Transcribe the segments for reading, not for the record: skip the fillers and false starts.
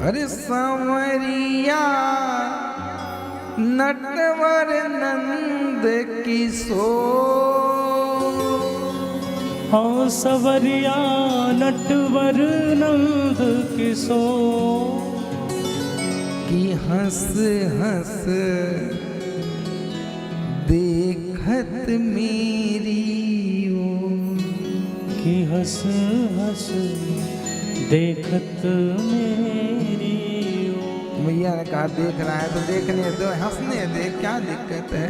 अरे सांवरिया नटवर नंद किशोर। हाँ सवरिया नटवर नंद किशोर। कि हंस हंस देखत मेरी ओर। कि हंस हंस देखत मेरी ओर। मैया ने कहा देख रहा है तो देखने दो, हंसने दे, क्या दिक्कत है।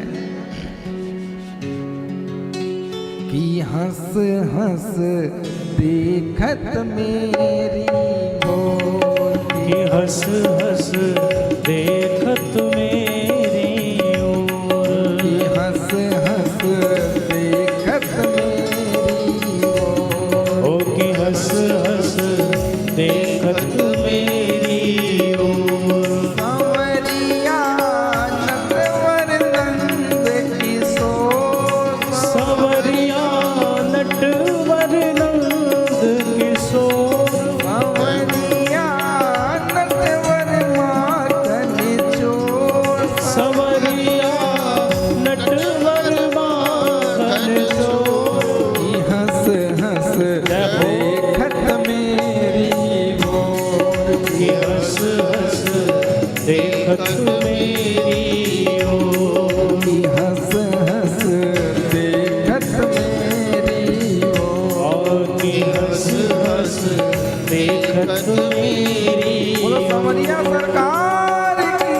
कि हंस हंस देखत मेरी ओर। कि हंस हंस देखत मेरी ओर। कि हंस हंस देखत मेरी ओर। ओ कि हंस हंस देखत मेरी ओर। सांवरिया नटवर नंद किशोर। सांवरिया नटवर नंद किशोर। सांवरिया नटवर माखन चोर। सांवरिया नटवर माखन चोर। कि हंस हंस देखत मेरी ओर। कि हंस हंस देखत मेरी ओर। कि हंस हंस देखत मेरी ओर। और कि हंस हंस देखत मेरी बोलो सांवरिया सरकार की।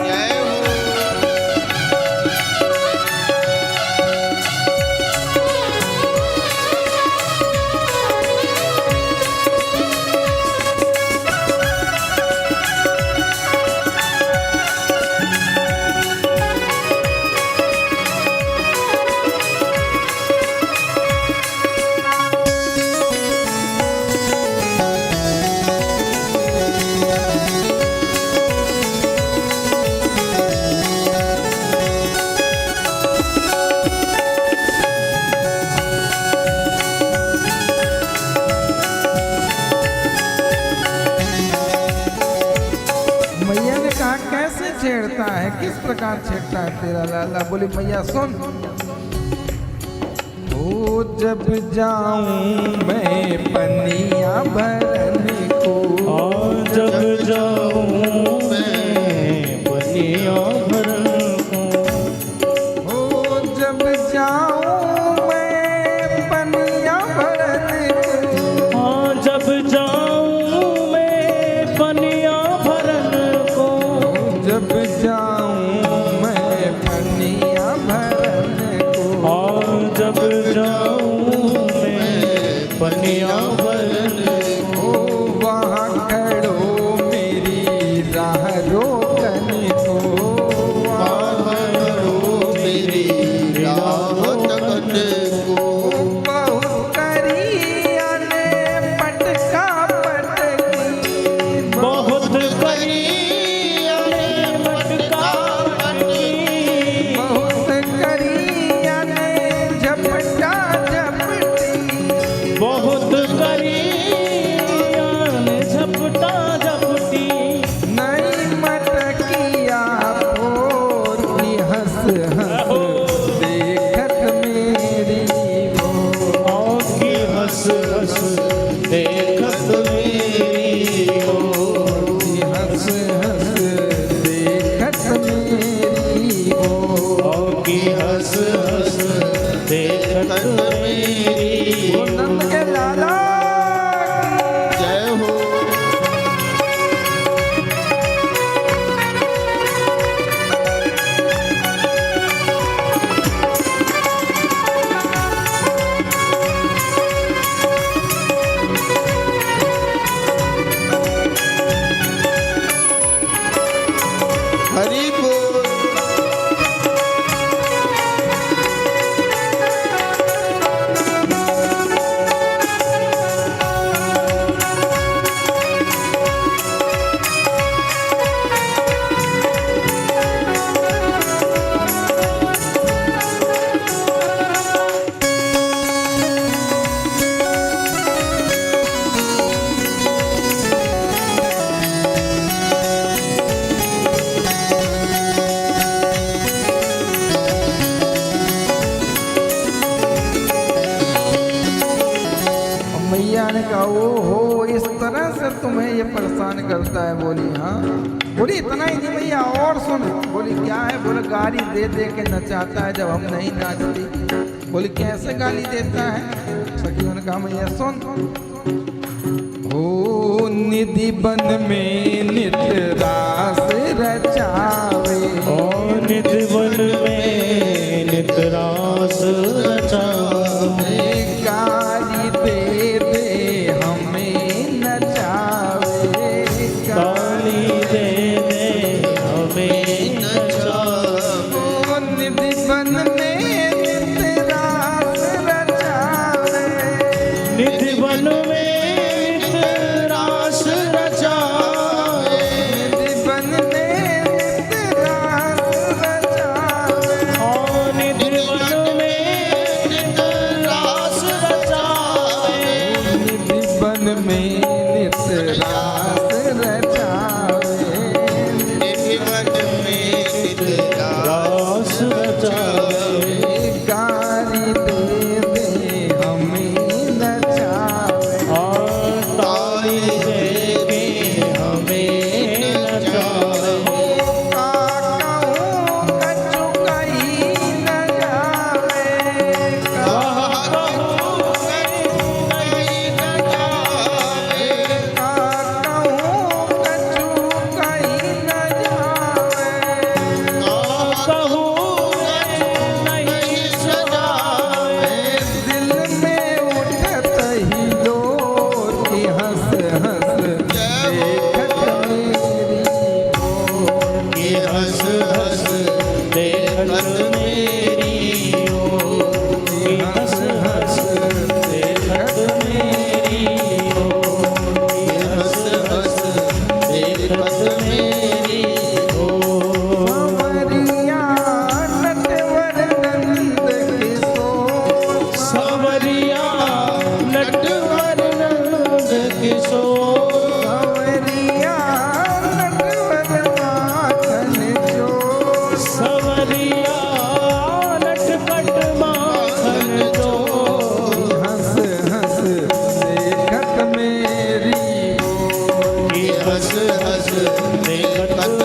मैया ने कहा कैसे छेड़ता है, किस प्रकार छेड़ता है तेरा लाला। बोली मैया सुन। ओ जब जाऊं मैं पनिया भरने को। और जब जाऊं मैं बनिया भरन को। ओ जब जाऊं मैं पनिया भरने को। हाँ जब जाऊं मैं बनिया भरन को। जब जाऊं मैं पनिया भरने को। और जब जाऊं मैं बनिया भरन ओ वहाँ खड़ो मेरी तरह से तुम्हें ये परेशान करता है। बोली हाँ। बोली इतना ही नहीं मैया और सुन। बोली क्या है? बोले गाली दे दे के नचाता है जब हम नहीं नाचती। बोली कैसे गाली देता है? सखियों ने कहा मैया सुन। ओ निधि बन में नित रास रचावे, और निधि वन में नित रास रचावे, गाली दे दे हमें नचावे, गाली दे दे हमें नचावे। ओ निधि बन में नित रास रचावे, निधि वन में नित रास रचावे, निधि बन में नित रास रचावे, और निधि वन में नित रास रचावे, निधि बन में नित रास रचावे, रास रचावे, गाली दे दे हमें नचावे, और ताली दे के हमें नचावे। कहूँ कछु कही न जावे, कहूँ कछु कही न जावे, दिल में उठत ही लोर की हंस हंस देखत मेरी ओर, हंस हंस देखत मेरी ओर, हंस हंस देखत मेरी ओर, हंस हंस देखत मेरी ओर। संवरिया नटवर नंद किशोर, सवरिया नटवर नंद किशोर, संवरिया नटवर माखन चोर, सवरिया नटखट माखन चोर, हंस हंस देखत मेरी ओर, हंस हंस देखत